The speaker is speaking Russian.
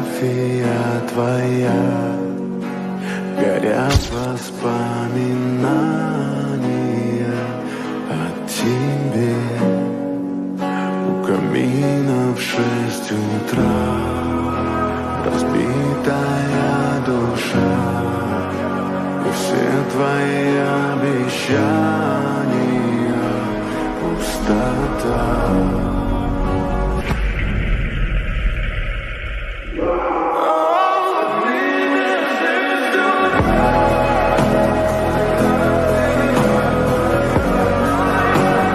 фотография твоя, горят воспоминания о тебе. У камина в 6 утра разбитая душа, и все твои обещания пустота.